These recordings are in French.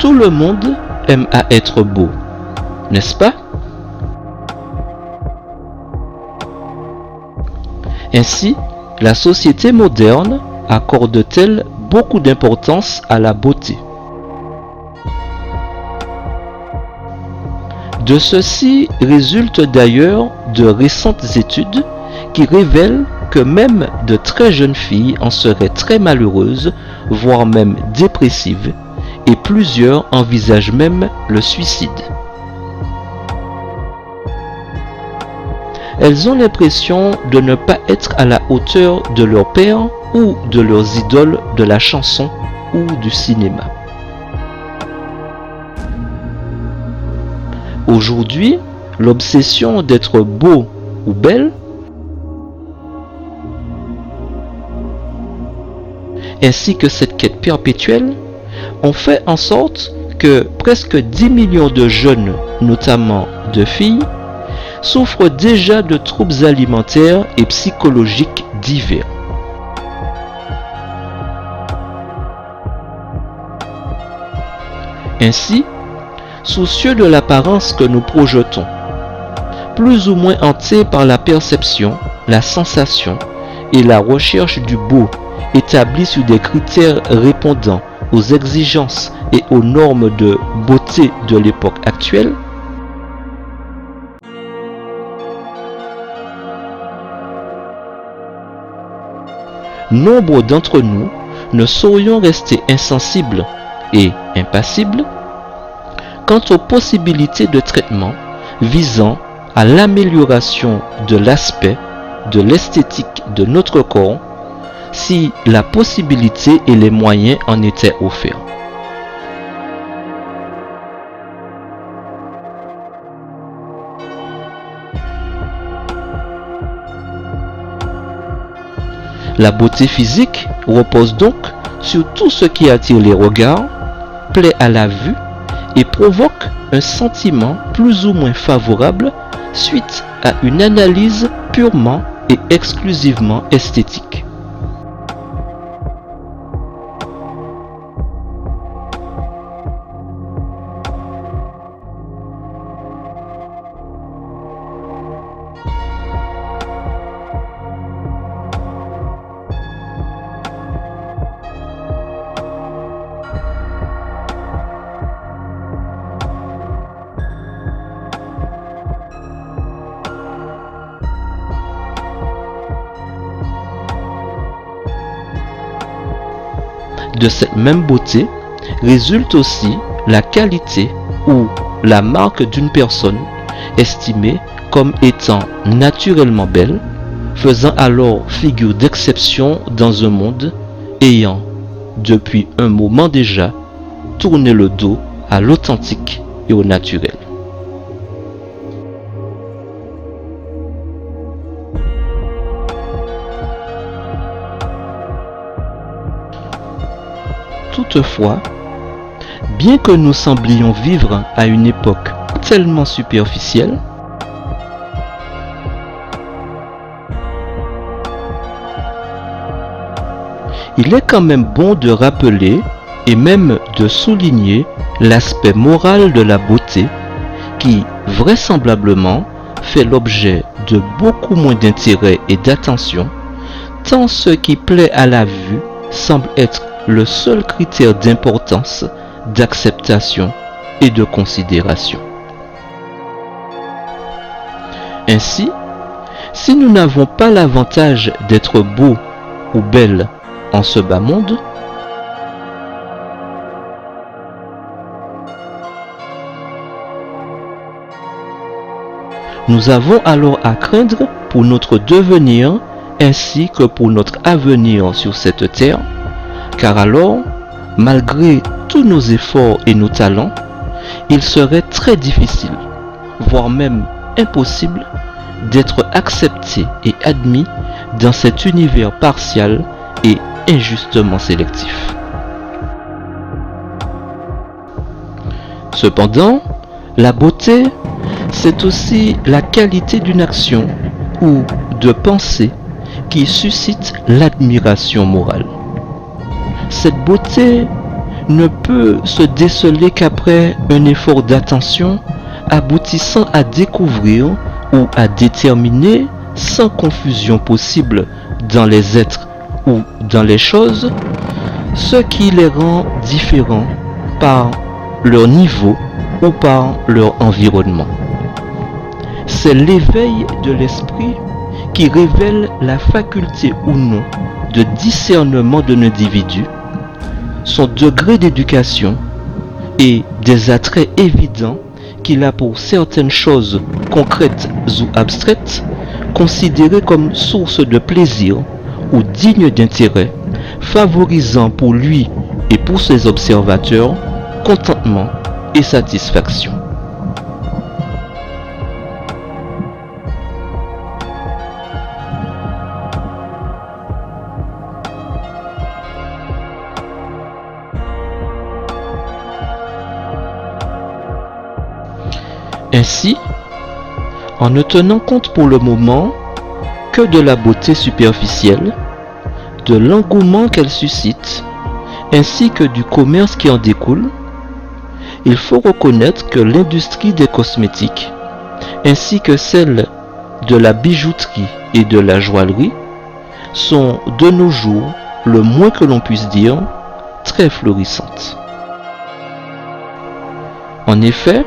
Tout le monde aime à être beau, n'est-ce pas? Ainsi, la société moderne accorde-t-elle beaucoup d'importance à la beauté? De ceci résultent d'ailleurs de récentes études qui révèlent que même de très jeunes filles en seraient très malheureuses, voire même dépressives, et plusieurs envisagent même le suicide. Elles ont l'impression de ne pas être à la hauteur de leur père ou de leurs idoles de la chanson ou du cinéma. Aujourd'hui, l'obsession d'être beau ou belle, ainsi que cette quête perpétuelle, ont fait en sorte que presque 10 millions de jeunes, notamment de filles, souffrent déjà de troubles alimentaires et psychologiques divers. Ainsi, soucieux de l'apparence que nous projetons, plus ou moins hantés par la perception, la sensation et la recherche du beau établis sur des critères répondant aux exigences et aux normes de beauté de l'époque actuelle, nombre d'entre nous ne saurions rester insensibles et impassibles quant aux possibilités de traitement visant à l'amélioration de l'aspect, de l'esthétique de notre corps, si la possibilité et les moyens en étaient offerts. La beauté physique repose donc sur tout ce qui attire les regards, plaît à la vue et provoque un sentiment plus ou moins favorable suite à une analyse purement et exclusivement esthétique. De cette même beauté résulte aussi la qualité ou la marque d'une personne estimée comme étant naturellement belle, faisant alors figure d'exception dans un monde ayant, depuis un moment déjà, tourné le dos à l'authentique et au naturel. Toutefois, bien que nous semblions vivre à une époque tellement superficielle, il est quand même bon de rappeler et même de souligner l'aspect moral de la beauté qui, vraisemblablement, fait l'objet de beaucoup moins d'intérêt et d'attention, tant ce qui plaît à la vue semble être le seul critère d'importance, d'acceptation et de considération. Ainsi, si nous n'avons pas l'avantage d'être beaux ou belles en ce bas monde, nous avons alors à craindre pour notre devenir ainsi que pour notre avenir sur cette terre, car alors, malgré tous nos efforts et nos talents, il serait très difficile, voire même impossible, d'être accepté et admis dans cet univers partial et injustement sélectif. Cependant, la beauté, c'est aussi la qualité d'une action ou de pensée qui suscite l'admiration morale. Cette beauté ne peut se déceler qu'après un effort d'attention aboutissant à découvrir ou à déterminer sans confusion possible dans les êtres ou dans les choses ce qui les rend différents par leur niveau ou par leur environnement. C'est l'éveil de l'esprit qui révèle la faculté ou non de discernement d'un individu, son degré d'éducation et des attraits évidents qu'il a pour certaines choses concrètes ou abstraites, considérées comme source de plaisir ou dignes d'intérêt, favorisant pour lui et pour ses observateurs contentement et satisfaction. Ainsi, en ne tenant compte pour le moment que de la beauté superficielle, de l'engouement qu'elle suscite, ainsi que du commerce qui en découle, il faut reconnaître que l'industrie des cosmétiques, ainsi que celle de la bijouterie et de la joaillerie, sont de nos jours, le moins que l'on puisse dire, très florissantes. En effet,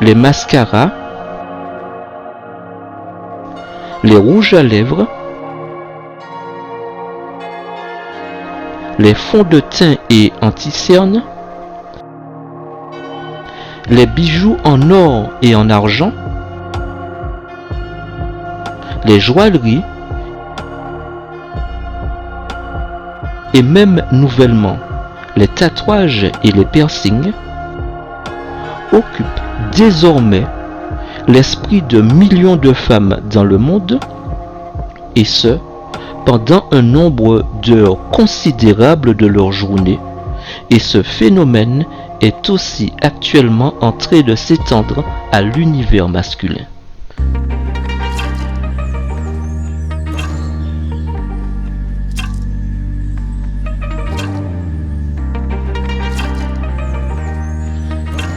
les mascaras, les rouges à lèvres, les fonds de teint et anti-cernes, les bijoux en or et en argent, les joailleries et même nouvellement les tatouages et les piercings occupent désormais l'esprit de millions de femmes dans le monde, et ce, pendant un nombre d'heures considérable de leur journée, et ce phénomène est aussi actuellement en train de s'étendre à l'univers masculin.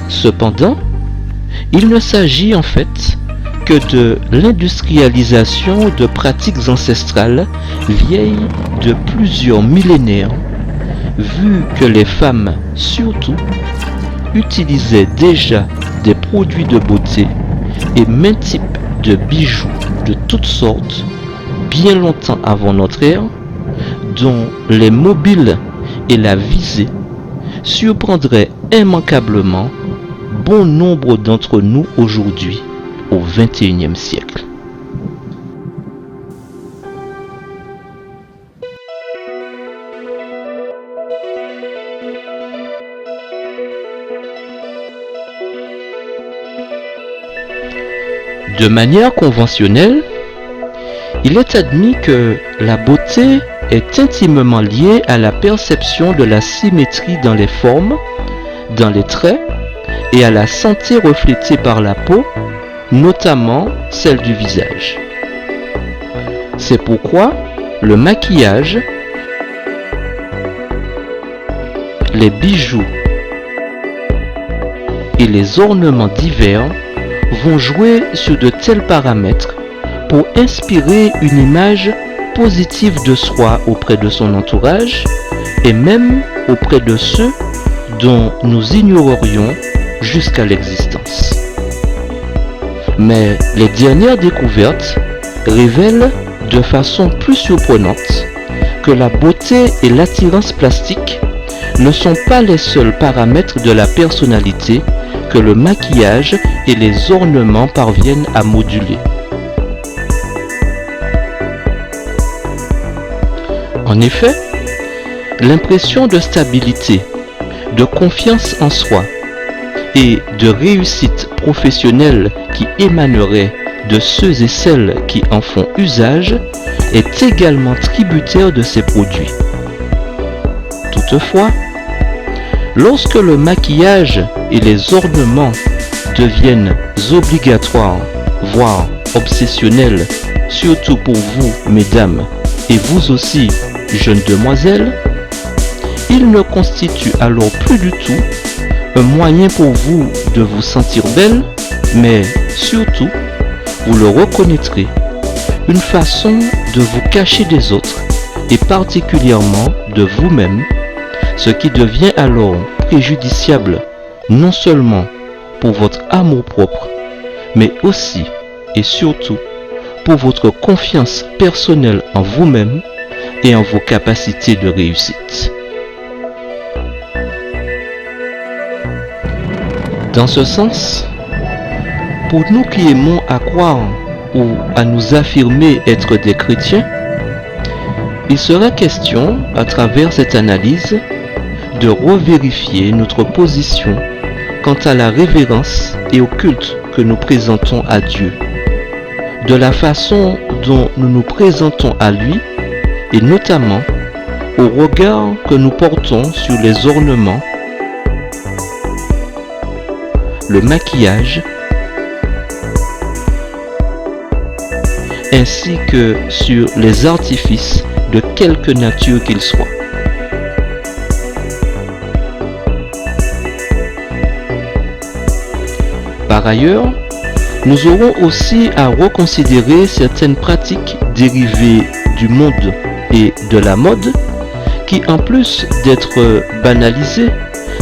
Cependant, il ne s'agit en fait que de l'industrialisation de pratiques ancestrales vieilles de plusieurs millénaires, vu que les femmes, surtout, utilisaient déjà des produits de beauté et maints types de bijoux de toutes sortes bien longtemps avant notre ère, dont les mobiles et la visée surprendraient immanquablement bon nombre d'entre nous aujourd'hui au XXIe siècle. De manière conventionnelle, il est admis que la beauté est intimement liée à la perception de la symétrie dans les formes, dans les traits et à la santé reflétée par la peau, notamment celle du visage. C'est pourquoi le maquillage, les bijoux et les ornements divers vont jouer sur de tels paramètres pour inspirer une image positive de soi auprès de son entourage et même auprès de ceux dont nous ignorerions jusqu'à l'existence. Mais les dernières découvertes révèlent de façon plus surprenante que la beauté et l'attirance plastique ne sont pas les seuls paramètres de la personnalité que le maquillage et les ornements parviennent à moduler. En effet, l'impression de stabilité, de confiance en soi et de réussite professionnelle qui émanerait de ceux et celles qui en font usage est également tributaire de ces produits. Toutefois, lorsque le maquillage et les ornements deviennent obligatoires, voire obsessionnels, surtout pour vous, mesdames, et vous aussi, jeunes demoiselles, il ne constitue alors plus du tout un moyen pour vous de vous sentir belle, mais surtout, vous le reconnaîtrez, une façon de vous cacher des autres et particulièrement de vous-même, ce qui devient alors préjudiciable non seulement pour votre amour-propre, mais aussi et surtout pour votre confiance personnelle en vous-même et en vos capacités de réussite. Dans ce sens, pour nous qui aimons à croire ou à nous affirmer être des chrétiens, il sera question, à travers cette analyse, de revérifier notre position quant à la révérence et au culte que nous présentons à Dieu, de la façon dont nous nous présentons à lui et notamment au regard que nous portons sur les ornements, le maquillage, ainsi que sur les artifices de quelque nature qu'ils soient. Par ailleurs, nous aurons aussi à reconsidérer certaines pratiques dérivées du monde et de la mode qui, en plus d'être banalisées,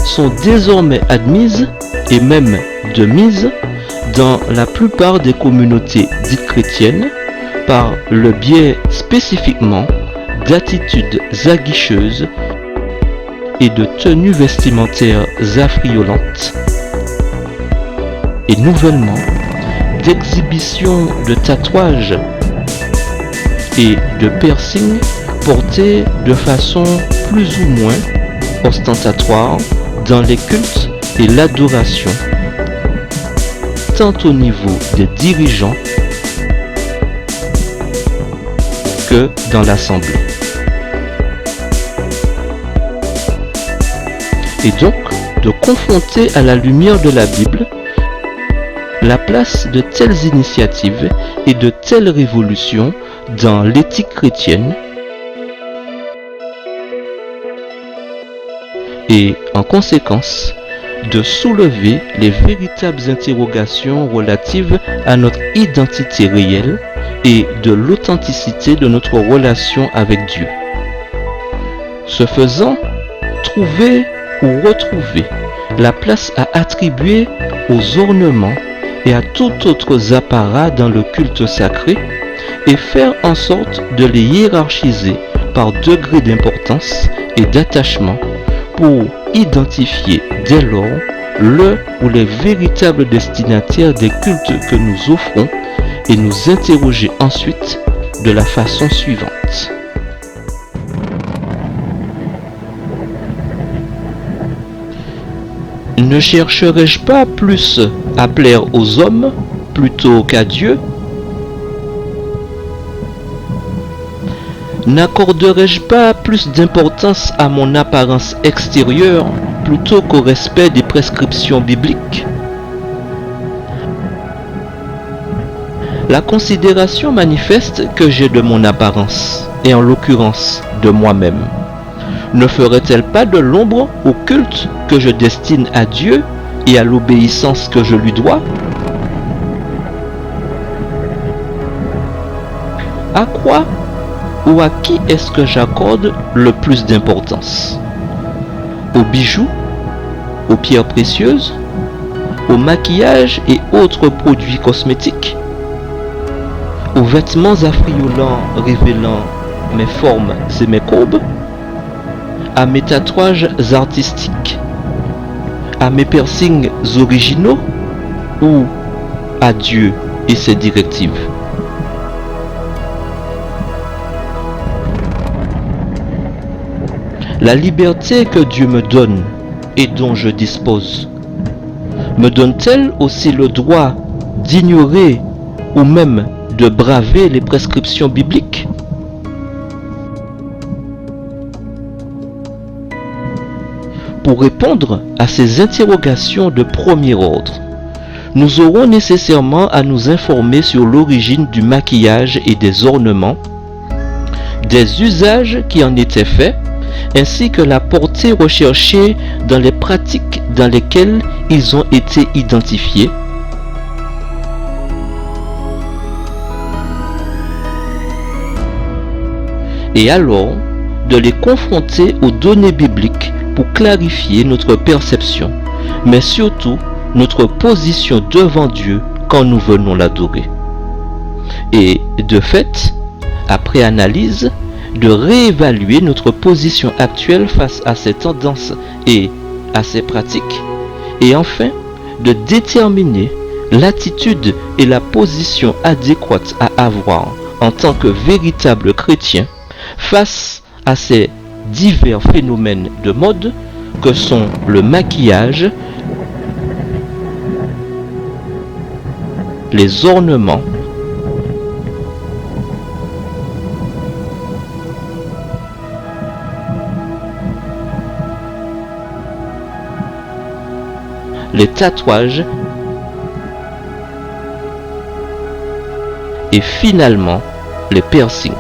sont désormais admises et même de mise dans la plupart des communautés dites chrétiennes par le biais spécifiquement d'attitudes aguicheuses et de tenues vestimentaires affriolantes et nouvellement d'exhibitions de tatouages et de piercings portés de façon plus ou moins ostentatoire dans les cultes et l'adoration, tant au niveau des dirigeants que dans l'assemblée. Et donc de confronter à la lumière de la Bible la place de telles initiatives et de telles révolutions dans l'éthique chrétienne et en conséquence de soulever les véritables interrogations relatives à notre identité réelle et de l'authenticité de notre relation avec Dieu. Ce faisant, trouver ou retrouver la place à attribuer aux ornements et à tout autre apparat dans le culte sacré et faire en sorte de les hiérarchiser par degré d'importance et d'attachement pour identifier dès lors le ou les véritables destinataires des cultes que nous offrons et nous interroger ensuite de la façon suivante. Ne chercherai-je pas plus à plaire aux hommes plutôt qu'à Dieu? N'accorderai-je pas plus d'importance à mon apparence extérieure plutôt qu'au respect des prescriptions bibliques? La considération manifeste que j'ai de mon apparence, et en l'occurrence de moi-même, ne ferait-elle pas de l'ombre au culte que je destine à Dieu et à l'obéissance que je lui dois? À quoi ou à qui est-ce que j'accorde le plus d'importance? Aux bijoux, aux pierres précieuses, au maquillage et autres produits cosmétiques, aux vêtements affriolants révélant mes formes et mes courbes, à mes tatouages artistiques, à mes piercings originaux ou à Dieu et ses directives? La liberté que Dieu me donne et dont je dispose, me donne-t-elle aussi le droit d'ignorer ou même de braver les prescriptions bibliques? Pour répondre à ces interrogations de premier ordre, nous aurons nécessairement à nous informer sur l'origine du maquillage et des ornements, des usages qui en étaient faits ainsi que la portée recherchée dans les pratiques dans lesquelles ils ont été identifiés, et alors de les confronter aux données bibliques pour clarifier notre perception, mais surtout notre position devant Dieu quand nous venons l'adorer. Et de fait, après analyse, de réévaluer notre position actuelle face à ces tendances et à ces pratiques, et enfin de déterminer l'attitude et la position adéquate à avoir en tant que véritable chrétien face à ces divers phénomènes de mode que sont le maquillage, les ornements, les tatouages et finalement les piercings.